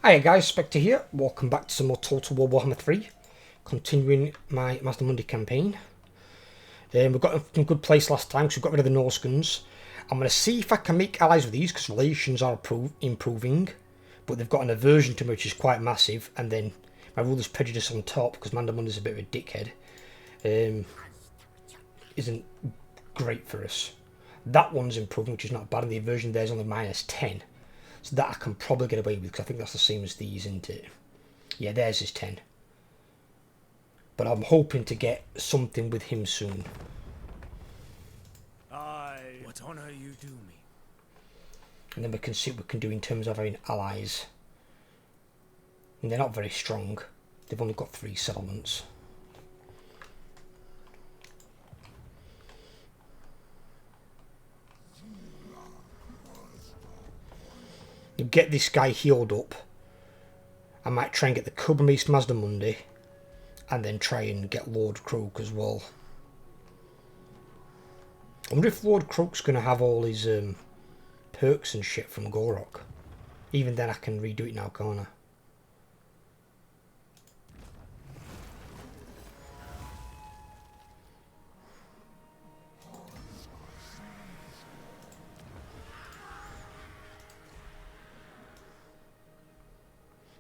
Hi guys, Spectre here. Welcome back to some more Total War Warhammer 3. Continuing my Mazdamundi campaign. We got in a good place last time because we got rid of the Norse guns. I'm going to see if I can make allies with these because relations are improving. But they've got an aversion to me which is quite massive. And then my ruler's prejudice on top because Mazdamundi's a bit of a dickhead. Isn't great for us. That one's improving, which is not bad. And the aversion there's only -10. So that I can probably get away with because I think that's the same as these, isn't it? Yeah, theirs is 10. But I'm hoping to get something with him soon. What honor you do me. And then we can see what we can do in terms of having allies. And they're not very strong. They've only got 3 settlements. Get this guy healed up. I might try and get the Cubbermeist Mazdamundi and then try and get Lord Kroak as well. I wonder if Lord Kroak's going to have all his perks and shit from Gorok. Even then I can redo it now, can't I?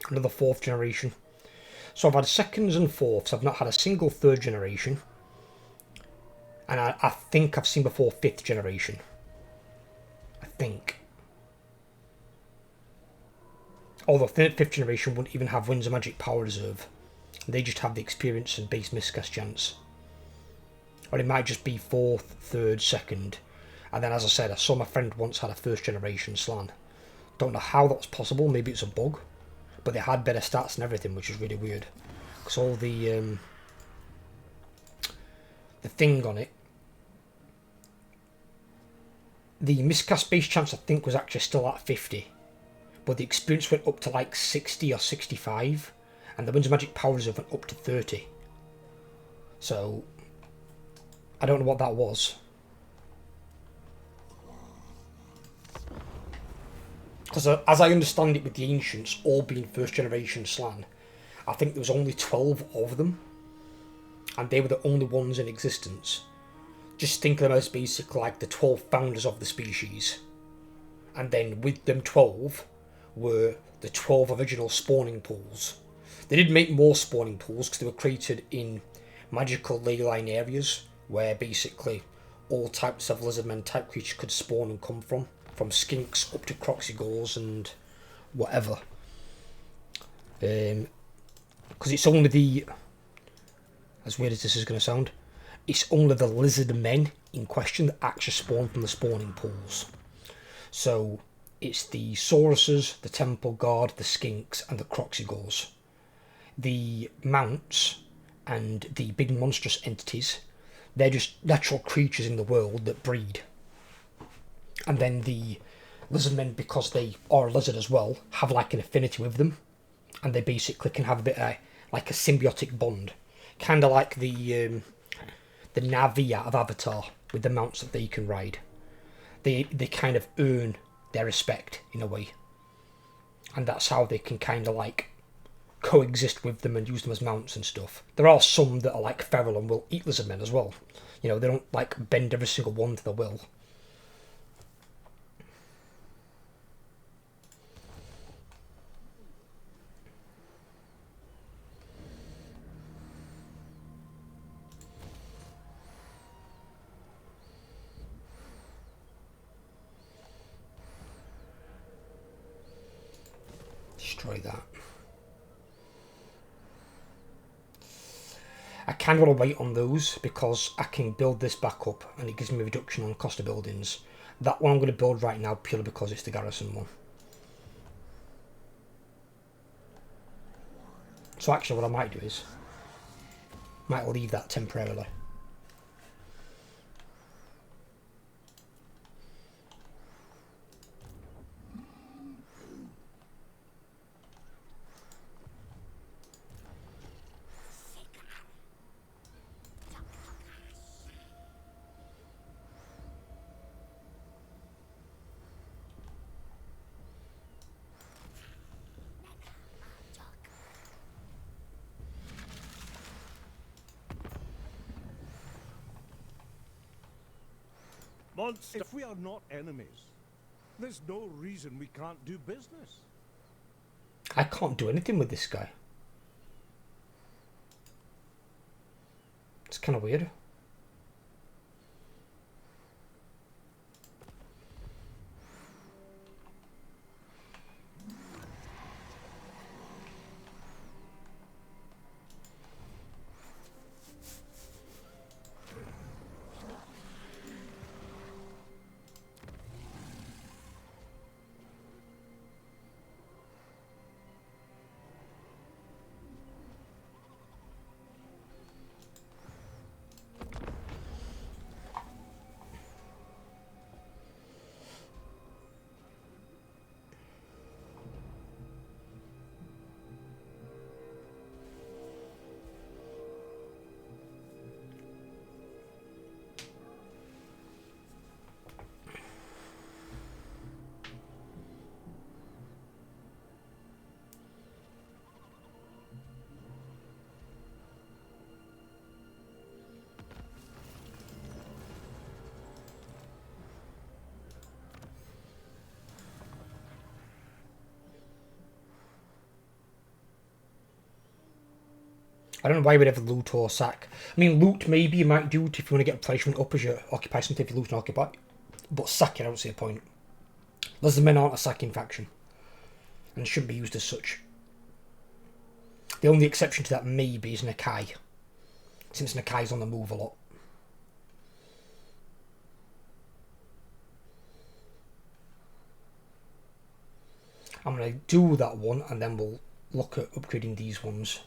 Another 4th generation. So I've had 2nds and 4ths. I've not had a single 3rd generation. And I think I've seen before 5th generation. I think. Although 5th generation wouldn't even have Winds of Magic Power Reserve. They just have the experience and base miscast chance. Or it might just be 4th, 3rd, 2nd. And then as I said, I saw my friend once had a 1st generation Slan. Don't know how that's possible. Maybe it's a bug. But they had better stats and everything, which is really weird. Because all the thing on it, the miscast base chance I think was actually still at 50, but the experience went up to like 60 or 65, and the Winds of Magic Power Reserve went up to 30. So I don't know what that was. Because as I understand it with the Ancients, all being 1st generation Slan, I think there was only 12 of them. And they were the only ones in existence. Just think of them as basically like the 12 founders of the species. And then with them 12 were the 12 original spawning pools. They did make more spawning pools because they were created in magical ley line areas where basically all types of lizardmen type creatures could spawn and come from skinks up to Kroxigors and whatever. Because it's only the, as weird as this is going to sound, it's only the Lizardmen in question that actually spawn from the spawning pools. So it's the Sauruses, the Temple Guard, the Skinks and the Kroxigors. The Mounts and the big monstrous entities, they're just natural creatures in the world that breed. And then the Lizardmen, because they are a lizard as well, have like an affinity with them. And they basically can have a bit of like a symbiotic bond. Kind of like the Navi out of Avatar with the mounts that they can ride. They kind of earn their respect in a way. And that's how they can kind of like coexist with them and use them as mounts and stuff. There are some that are like feral and will eat lizardmen as well. You know, they don't like bend every single one to their will. Destroy that. I kind of want to wait on those because I can build this back up and it gives me a reduction on cost of buildings. That one I'm going to build right now purely because it's the garrison one. So actually what I might do is, might leave that temporarily. monster. If we are not enemies, there's no reason we can't do business. I can't do anything with this guy. It's kind of weird. I don't know why you would ever loot or sack. I mean, loot maybe you might do it if you want to get placement up as you occupy something if you loot and occupy. But sacking, I don't see a point. Lizardmen aren't a sacking faction. And shouldn't be used as such. The only exception to that maybe is Nakai. Since Nakai's on the move a lot. I'm going to do that one and then we'll look at upgrading these ones.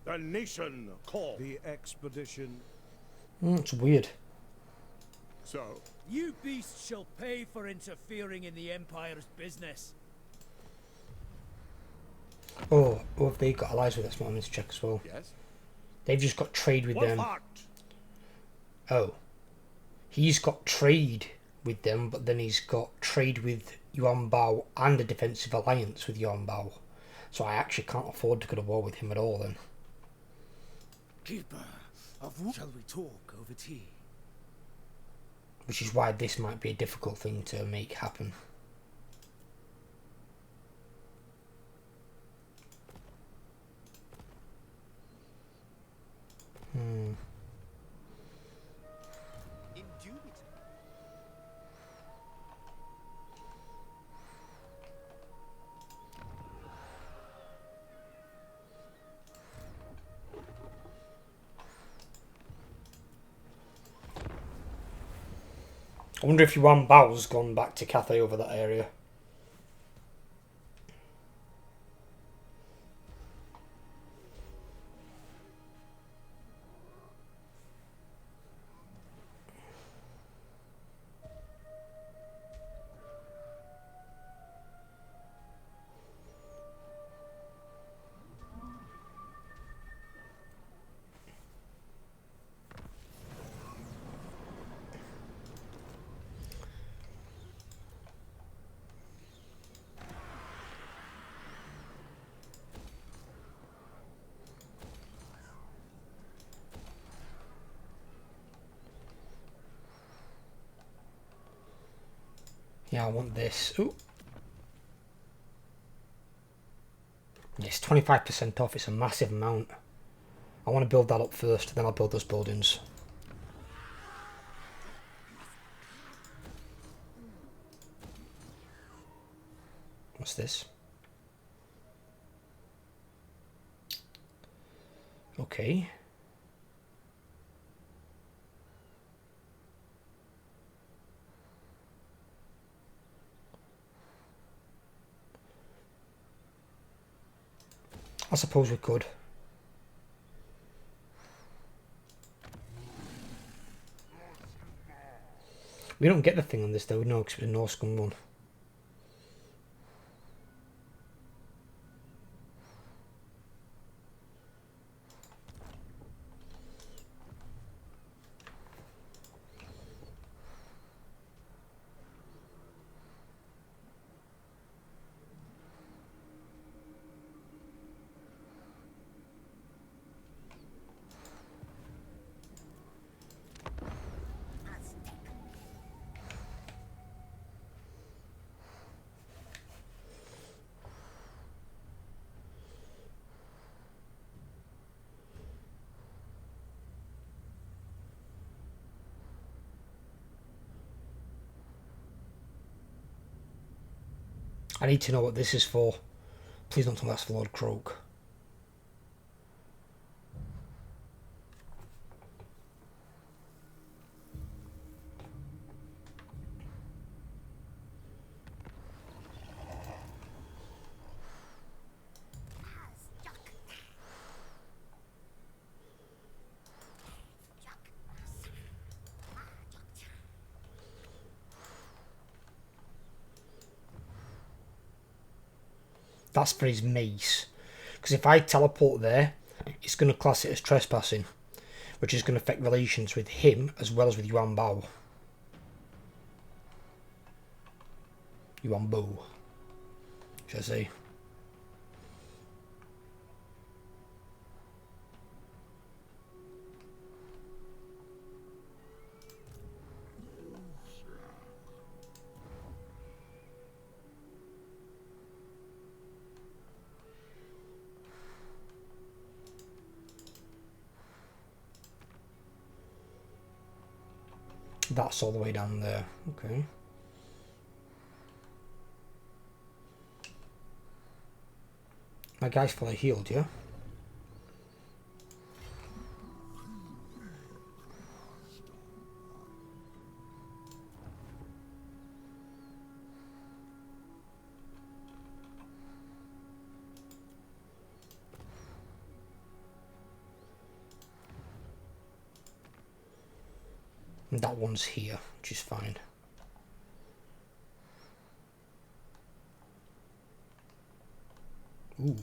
The nation called. The expedition. It's weird. So, You beasts shall pay for interfering in the Empire's business. Oh, have they got allies with us? I need to check as well. yes. They've just got trade with them. Heart. Oh. He's got trade with them, but then he's got trade with Yuan Bao and a defensive alliance with Yuan Bao. So I actually can't afford to go to war with him at all then. Keeper of shall we talk over tea? Which is why this might be a difficult thing to make happen. I wonder if Yuan Bao's gone back to Cathay over that area. Yeah, I want this. Ooh. Yes, 25% off. It's a massive amount. I want to build that up first, then I'll build those buildings. What's this? Okay. I suppose we could. We don't get the thing on this though, no, because it's a Norse gun one. I need to know what this is for. Please don't tell me that's for Lord Kroak. That's for his mace. Because if I teleport there, it's going to class it as trespassing, which is going to affect relations with him as well as with Yuan Bao. Yuan Bo, should I say. That's all the way down there. Okay. My guy's fully healed, yeah? And that one's here, which is fine. Ooh.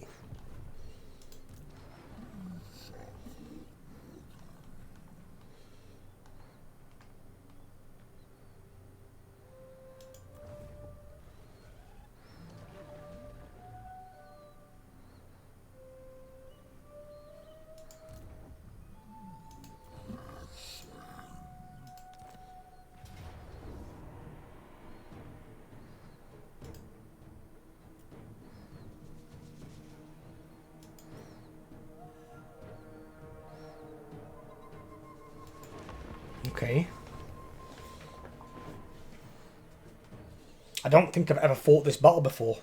Okay. I don't think I've ever fought this battle before.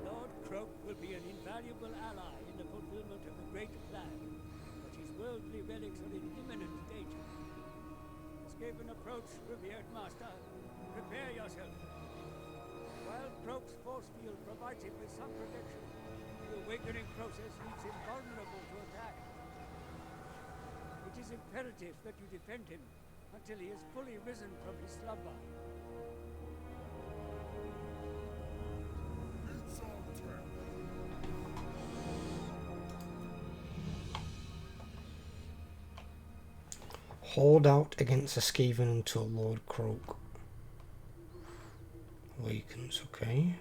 Lord Kroak will be an invaluable ally in the fulfillment of the great plan, but his worldly relics are in imminent danger. Escape and approach, revered master. Prepare yourself. While Kroak's force field provides him with some protection, the awakening process leaves him vulnerable to attack. It is imperative that you defend him until he is fully risen from his slumber. Hold out against the Skaven until Lord Kroak. Awakens, okay.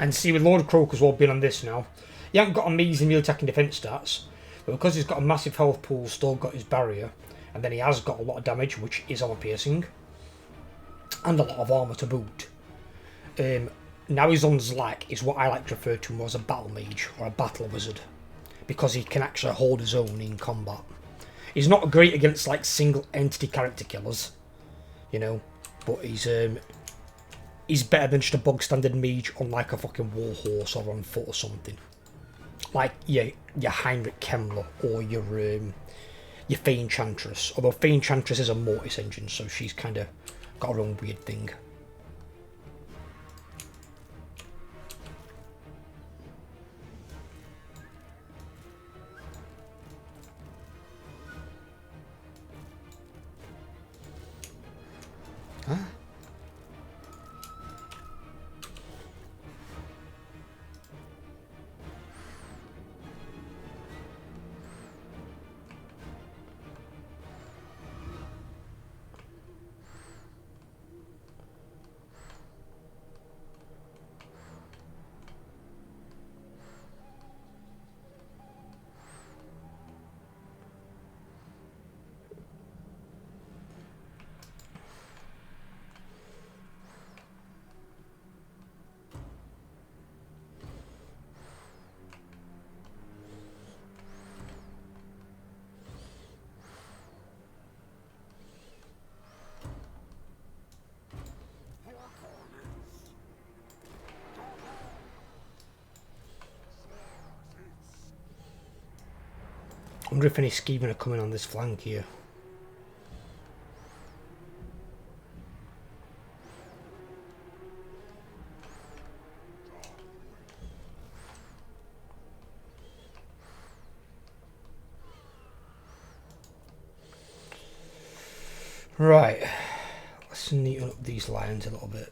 And see, with Lord Kroak as well being on this now, he hasn't got amazing melee attack and defense stats, but because he's got a massive health pool, still got his barrier, and then he has got a lot of damage, which is armor piercing, and a lot of armor to boot. Now he's on Zlak is what I like to refer to as a battle mage or a battle wizard, because he can actually hold his own in combat. He's not great against like single entity character killers, you know, but he's better than just a bog standard mage on like a fucking war horse or on foot or something. Like your Heinrich Kemmler or your Fey Enchantress. Although Fey Enchantress is a Mortis engine, so she's kind of got her own weird thing. Huh? I wonder if any Skeeven are coming on this flank here. Right, let's neaten up these lines a little bit.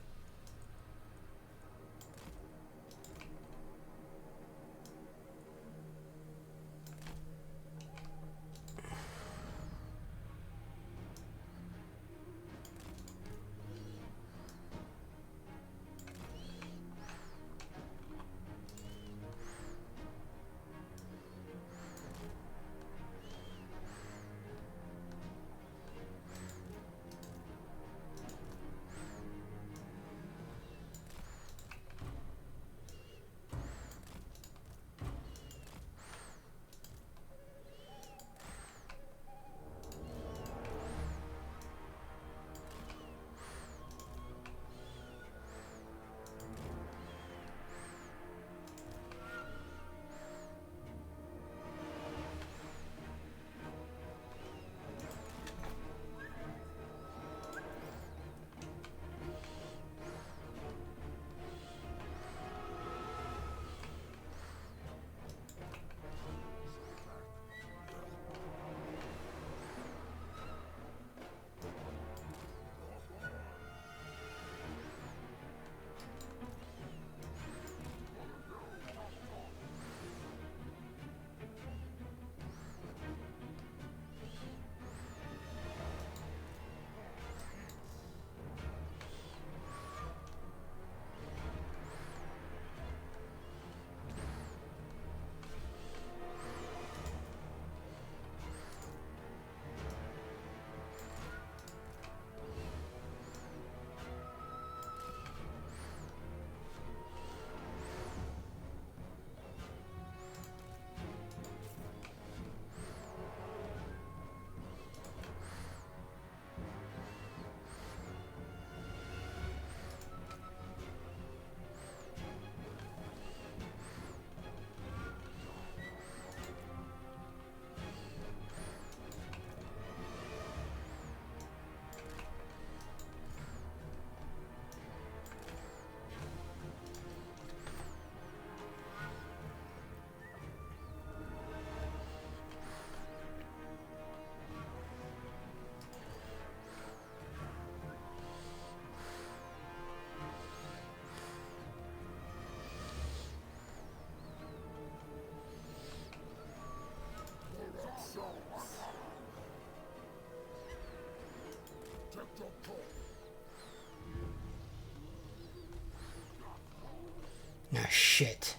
shit.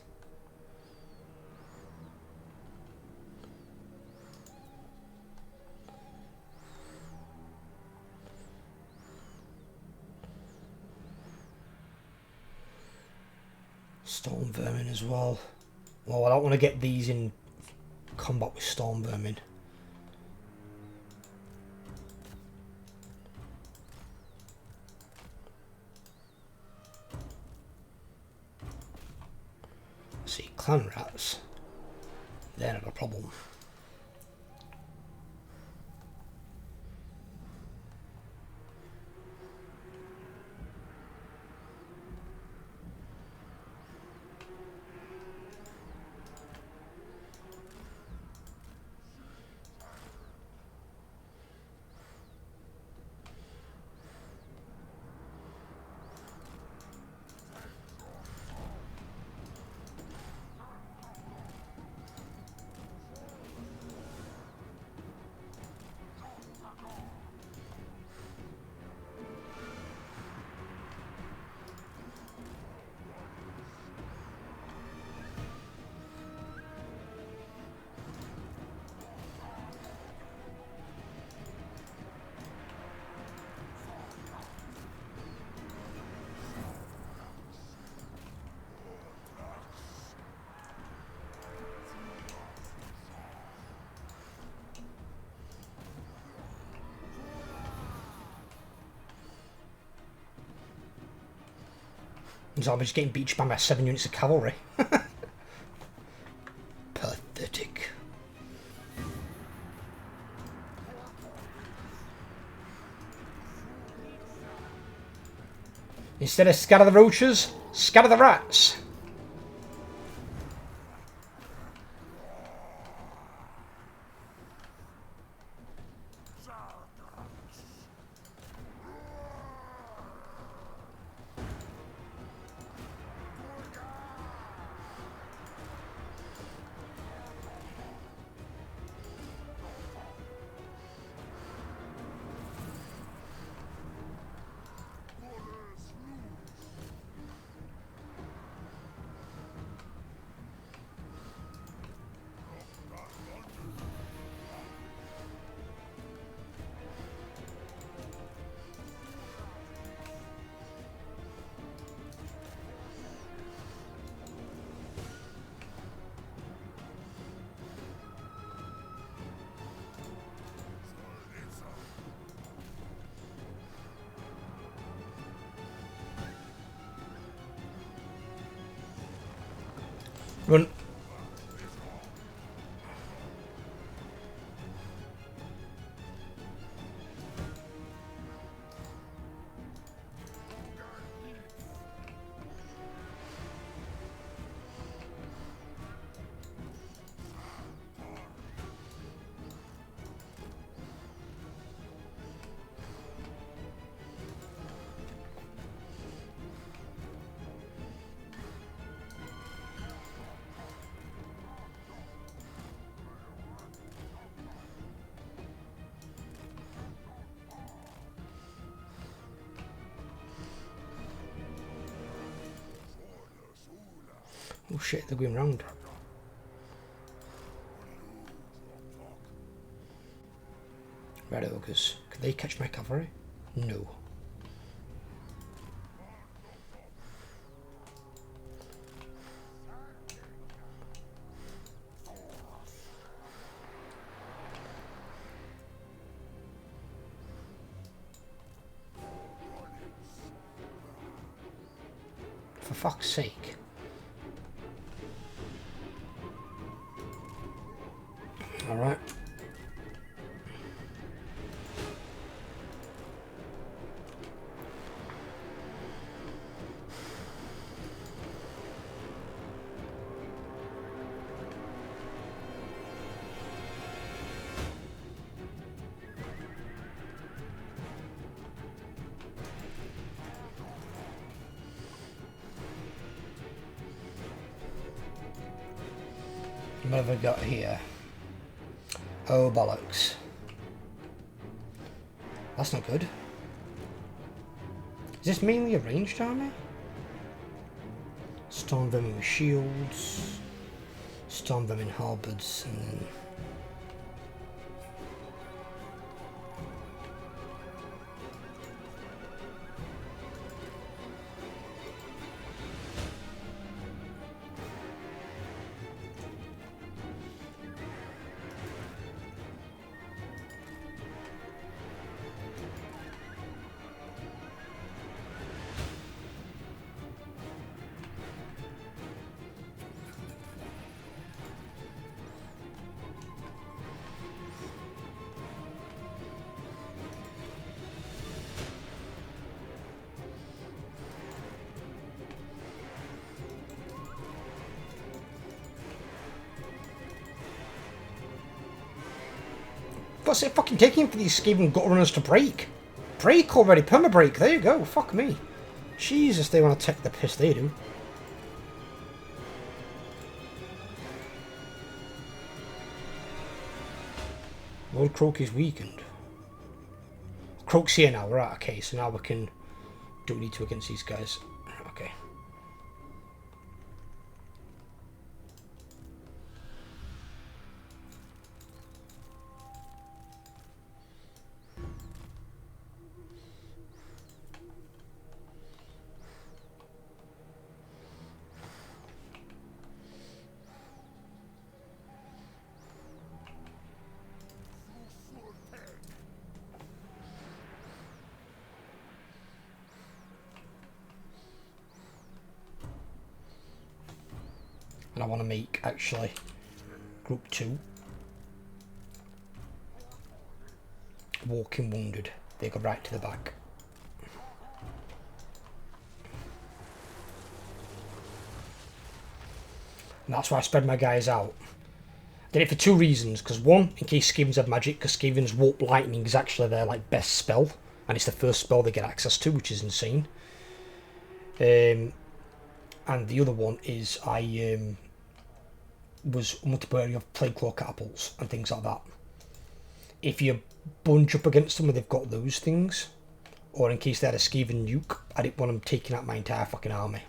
Storm vermin as well. Oh, I don't want to get these in combat with storm vermin. See, clan rats, they're not a problem. So I'm just getting beached by my 7 units of cavalry. Pathetic. Instead of scatter the roaches, scatter the rats. Run. Oh shit, they're going round. Red ogres. Can they catch my cavalry? No. For fuck's sake. Alright. What have I got here? Oh, bollocks. That's not good. Is this mainly a ranged army? Storm Vermin with shields. Storm Vermin halberds, and then... What's it fucking taking for these Skaven gut runners to break? Break already, perma-break, there you go, fuck me. Jesus, they want to take the piss, they do. Lord Kroak is weakened. Kroak's here now, right, okay, so now we can do what we need to against these guys. Okay. And I want to make, actually, group 2. Walking wounded. They go right to the back. And that's why I spread my guys out. I did it for 2 reasons. Because 1, in case Skavens have magic, because Skaven's Warp Lightning is actually their like best spell. And it's the first spell they get access to, which is insane. And the other one is I was multiplayer of plague claw catapults and things like that. If you bunch up against them and they've got those things, or in case they had a Skaven nuke, I didn't want them taking out my entire fucking army.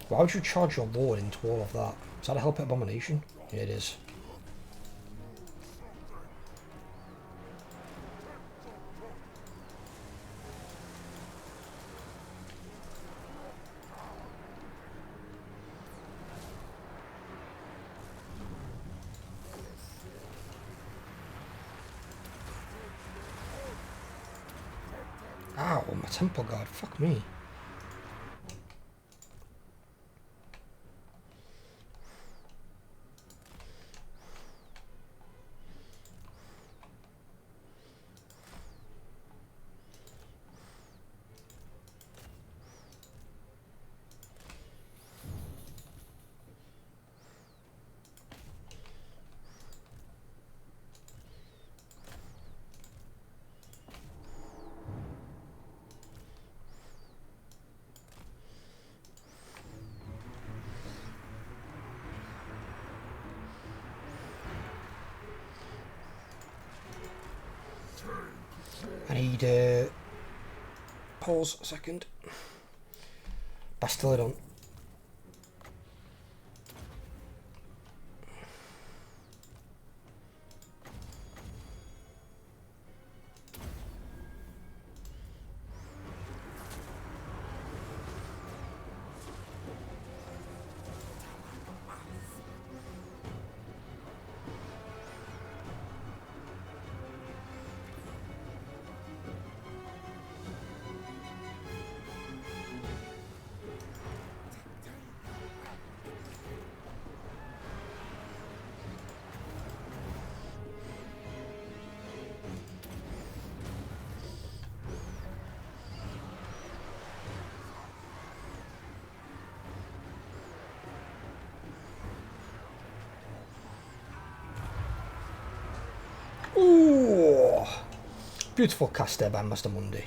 Why would you charge your lord into all of that? Is that a help abomination? Yeah, it is. Ow, my temple guard, fuck me. I need pause a second. Bastillodon. Ooh, beautiful cast there by Mazdamundi.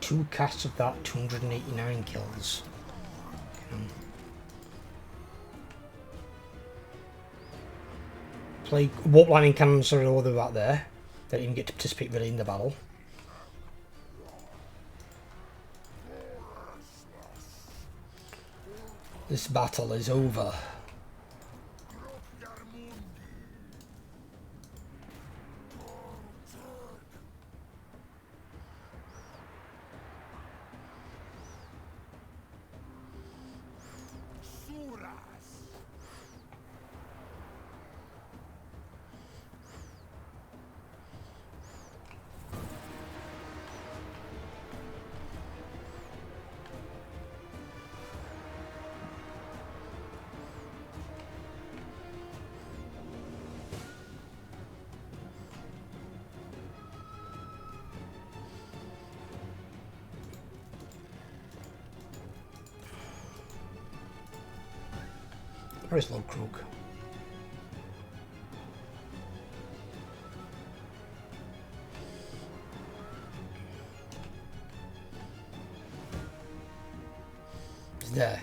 2 casts of that, 289 kills. Play warp lightning cannons are all about there. They don't even get to participate really in the battle. This battle is over. Where's Lord Kroak? He's there.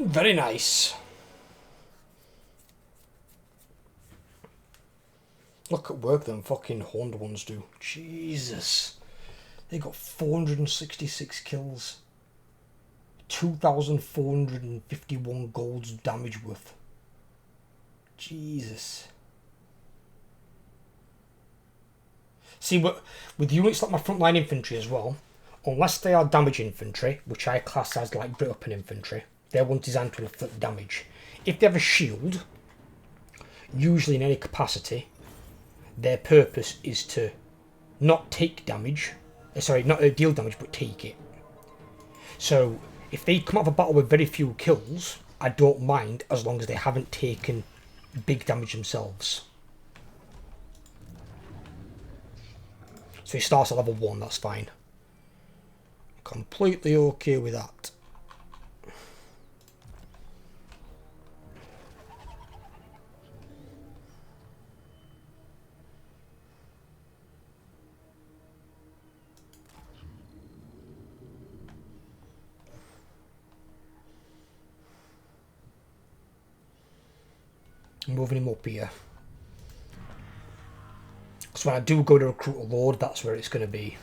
Very nice. Look at work them fucking horned ones do. Jesus. They got 466 kills. 2,451 gold's damage worth. Jesus. See, with units like my frontline infantry as well, unless they are damage infantry, which I class as like Brit Up and infantry, they're one designed to inflict damage. If they have a shield, usually in any capacity, their purpose is to not take damage. Sorry, not deal damage, but take it. So, if they come out of a battle with very few kills, I don't mind as long as they haven't taken big damage themselves. So he starts at level 1, that's fine. Completely okay with that. Moving him up here. So when I do go to recruit a lord, that's where it's going to be.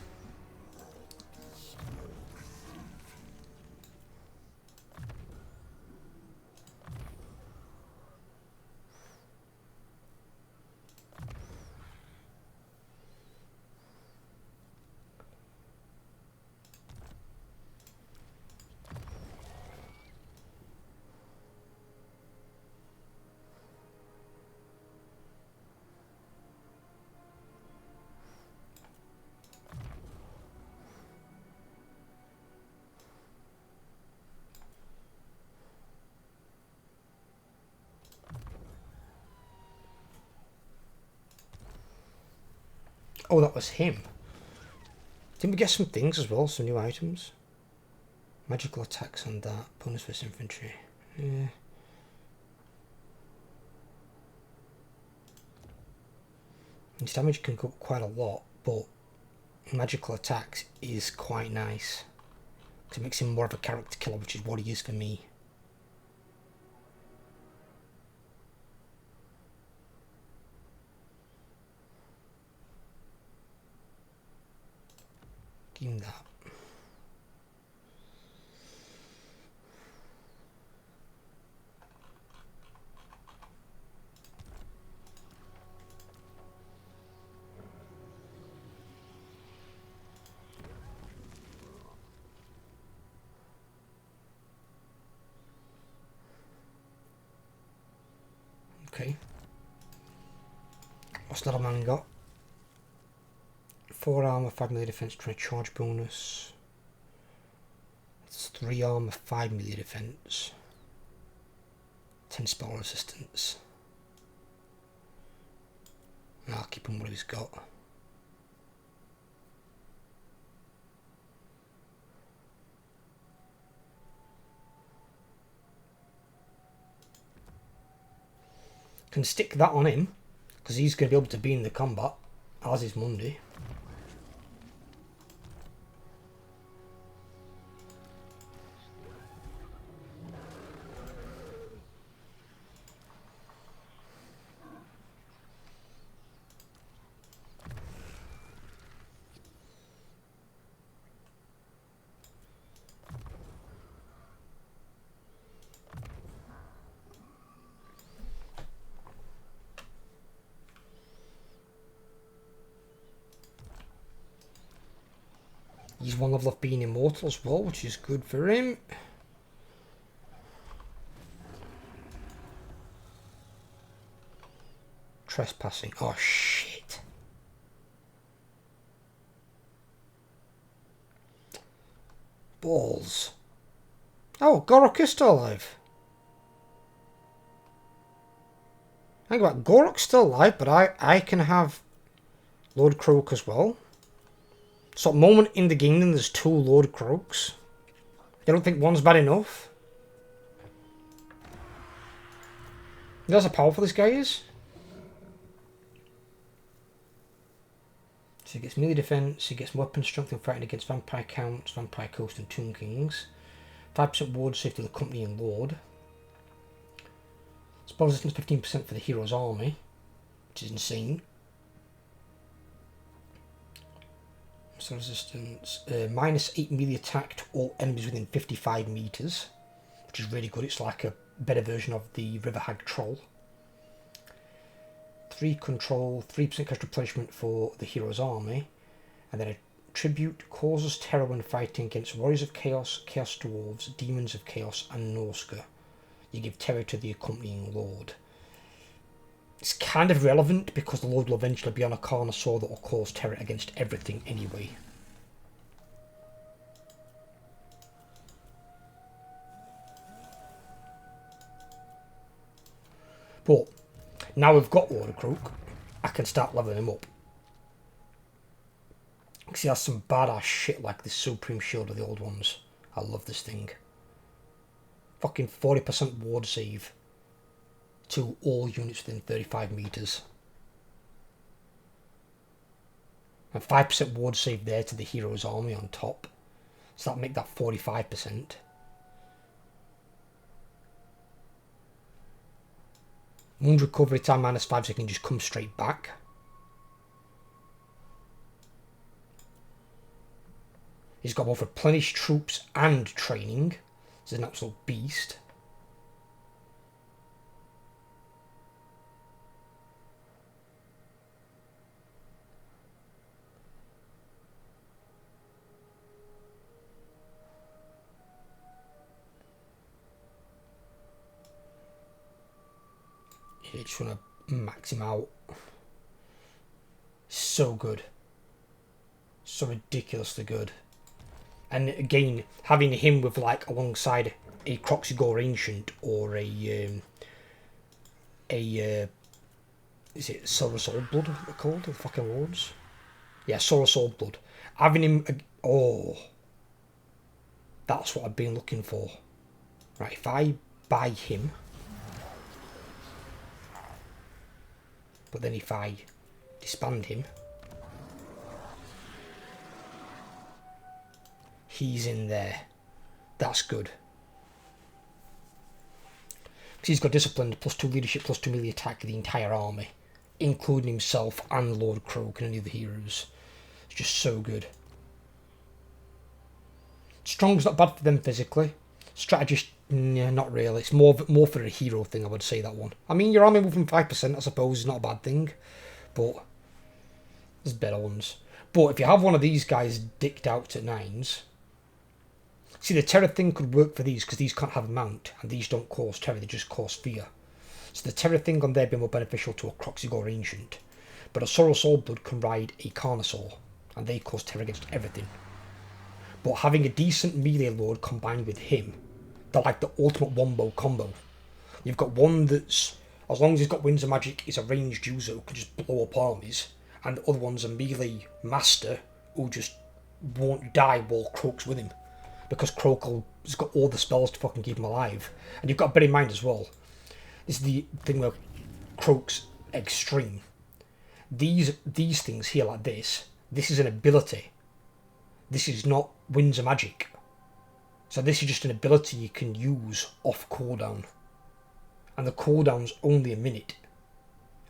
Oh, that was him. Didn't we get some things as well? Some new items? Magical attacks on that. Bonus for infantry. Yeah. His damage can go up quite a lot, but magical attacks is quite nice. Because it makes him more of a character killer, which is what he is for me. Give him that. Okay. What's Little Man got? 4 armor, 5 melee defense, 20 charge bonus. It's 3 armor, 5 melee defense. 10 spell resistance. I'll keep him what he's got. Can stick that on him, because he's going to be able to be in the combat, as is Mundi. He's one level off being Immortal as well, which is good for him. Trespassing. Oh, shit. Balls. Oh, Gorok is still alive. Think about it, Gorok's still alive, but I can have Lord Kroak as well. So at the moment in the kingdom there's 2 Lord Kroaks. I don't think one's bad enough. That's how powerful this guy is. So he gets melee defense, he gets weapon strength and fighting against Vampire Counts, Vampire Coast and Tomb Kings. 5% ward save to the company and Lord. Spell resistance 15% for the hero's army, which is insane. Spell resistance, minus 8 melee attack to all enemies within 55 meters, which is really good. It's like a better version of the River Hag Troll. 3 control, 3% cash replenishment for the hero's army, and then a tribute causes terror when fighting against warriors of chaos, chaos dwarves, demons of chaos, and Norska. You give terror to the accompanying lord. It's kind of relevant because the lord will eventually be on a Carnosaur that will cause terror against everything anyway. But now we've got Lord Kroak, I can start leveling him up. Because he has some badass shit like this Supreme Shield of the old ones. I love this thing. Fucking 40% ward save to all units within 35 meters. And 5% ward save there to the hero's army on top. So that'll make that 45%. Wound recovery time -5 so you can just come straight back. He's got both replenished troops and training. He's an absolute beast. You just want to max him out. So good. So ridiculously good. And again, having him with like alongside a Kroxigor Ancient or a is it Saurus Oldblood they're called, the fucking lords? Yeah, Saurus Oldblood. Having him, oh, that's what I've been looking for. Right, if I buy him, but then if I disband him, he's in there. That's good. Because he's got disciplined, +2 leadership, +2 melee attack to the entire army, including himself and Lord Kroak and any of the heroes. It's just so good. Strong's not bad for them physically. Strategist, yeah, not really. It's more for a hero thing, I would say, that one. I mean, your army moving 5%, I suppose, is not a bad thing. But there's better ones. But if you have one of these guys dicked out at 9s, see, the terror thing could work for these because these can't have a mount and these don't cause terror, they just cause fear. So the terror thing on there would be more beneficial to a Kroxigor Ancient. But a Sorrow Soulblood can ride a Carnosaur, and they cause terror against everything. But having a decent melee lord combined with him, they're like the ultimate wombo combo. You've got one that's, as long as he's got Winds of Magic, is a ranged user who can just blow up armies, and the other one's a melee master who just won't die while Kroak's with him, because Kroak has got all the spells to fucking keep him alive. And you've got to bear in mind as well, this is the thing where Kroak's extreme. These things here like this is an ability. This is not Winds of Magic. So this is just an ability you can use off cooldown. And the cooldown's only a minute.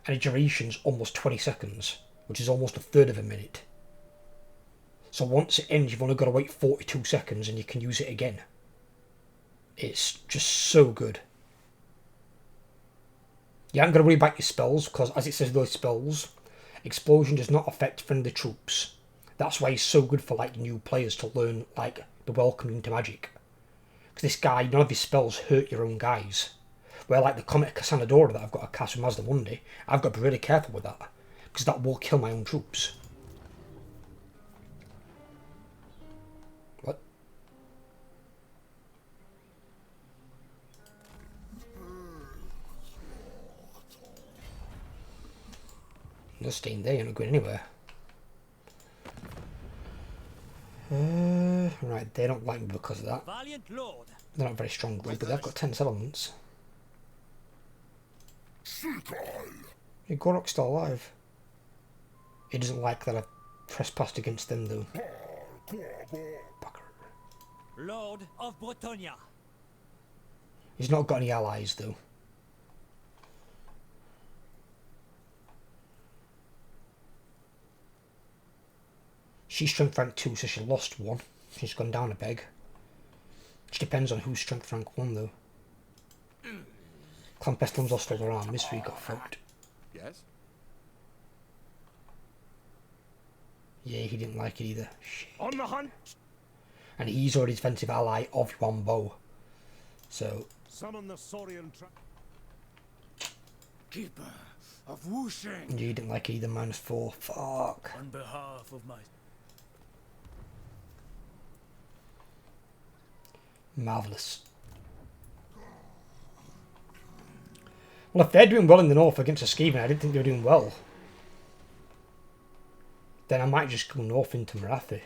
And the duration's almost 20 seconds, which is almost a third of a minute. So once it ends, you've only got to wait 42 seconds and you can use it again. It's just so good. You haven't got to worry about your spells, because as it says those spells, explosion does not affect friendly troops. That's why he's so good for like new players to learn like the welcoming to magic. Because this guy, none of his spells hurt your own guys. Where like the Comet Casanadora that I've got to cast with Mazdamundi, I've got to be really careful with that, because that will kill my own troops. What? You're staying there, you're not going anywhere. Right, they don't like me because of that. Valiant Lord. They're not very strong, but they've got 10 settlements. Your Gorok's still alive. He doesn't like that I've trespassed against them, though. Lord of Bretonia. He's not got any allies, though. She's strength rank 2, so she lost 1. She's gone down a peg. Which depends on who's strength rank 1, though. Clan Pestilence lost all their armies, so he got fucked. Yes? Yeah, he didn't like it either. Shit. On the hunt! And he's already defensive ally of Wambo. So... Summon the Saurian Keeper of Wushing. Yeah, he didn't like it either, -4. Fuck. On behalf of my... Marvellous. Well, if they're doing well in the north against a Skaven, I didn't think they were doing well. Then I might just go north into Marathi.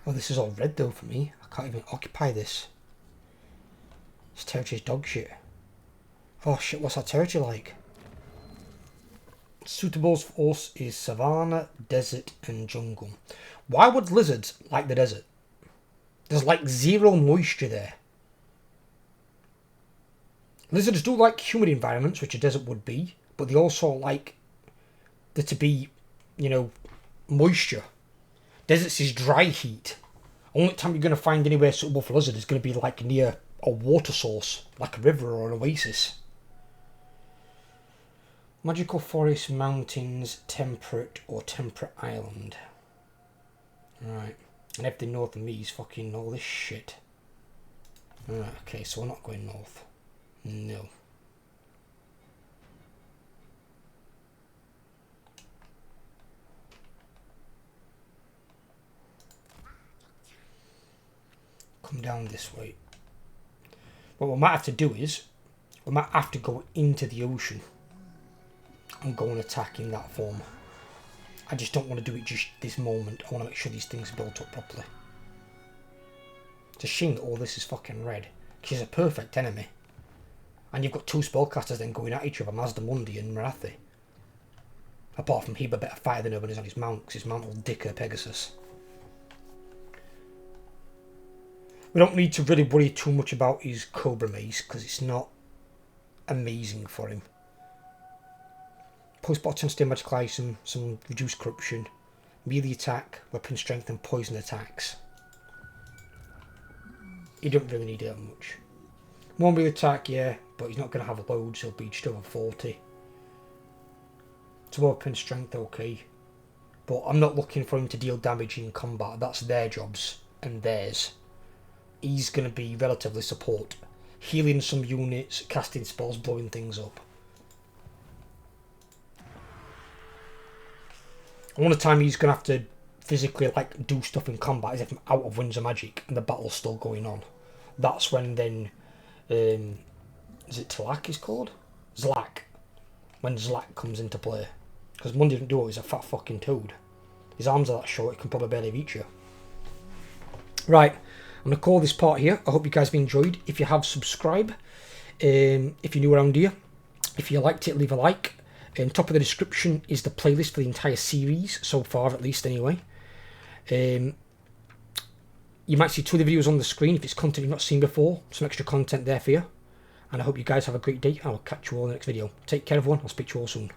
Oh, this is all red though for me. I can't even occupy this. This territory's dog shit. Oh shit, what's that territory like? Suitables for us is savanna, desert and jungle. Why would lizards like the desert? There's like 0 moisture there. Lizards do like humid environments, which a desert would be, but they also like there to be, you know, moisture. Deserts is dry heat. Only time you're going to find anywhere suitable for lizard is going to be like near a water source, like a river or an oasis. Magical forest, mountains, temperate or temperate island. Right. And everything north of me is fucking all this shit. Right, okay, so we're not going north. No. Come down this way. What we might have to do is, we might have to go into the ocean and go and attack in that form. I just don't want to do it just this moment. I want to make sure these things are built up properly. It's a shame that all this is fucking red. She's a perfect enemy. And you've got 2 spellcasters then going at each other, Mazdamundi and Marathi. Apart from he'd be a better fighter than her when he's on his mount, because his mount will dick her Pegasus. We don't need to really worry too much about his Cobra Mace, because it's not amazing for him. Post bot 10 stay magical item, some reduced corruption. melee attack, weapon strength and poison attacks. He don't really need that much. One melee attack, yeah, but he's not going to have loads, he'll be just over 40. So weapon strength, okay. But I'm not looking for him to deal damage in combat, that's their jobs and theirs. He's going to be relatively support. Healing some units, casting spells, blowing things up. One of the time he's going to have to physically like do stuff in combat is if I'm out of Winds of Magic and the battle's still going on. That's when then, is it Tlak he's called? Zlak. When Zlak comes into play. Because Mundi didn't do it, he's a fat fucking toad. His arms are that short, he can probably barely reach you. Right, I'm going to call this part here. I hope you guys have enjoyed. If you have, subscribe. If you're new around here. If you liked it, leave a like. Top of the description is the playlist for the entire series, so far at least anyway. You might see 2 of the videos on the screen if it's content you've not seen before. Some extra content there for you. And I hope you guys have a great day. I will catch you all in the next video. Take care everyone, I'll speak to you all soon.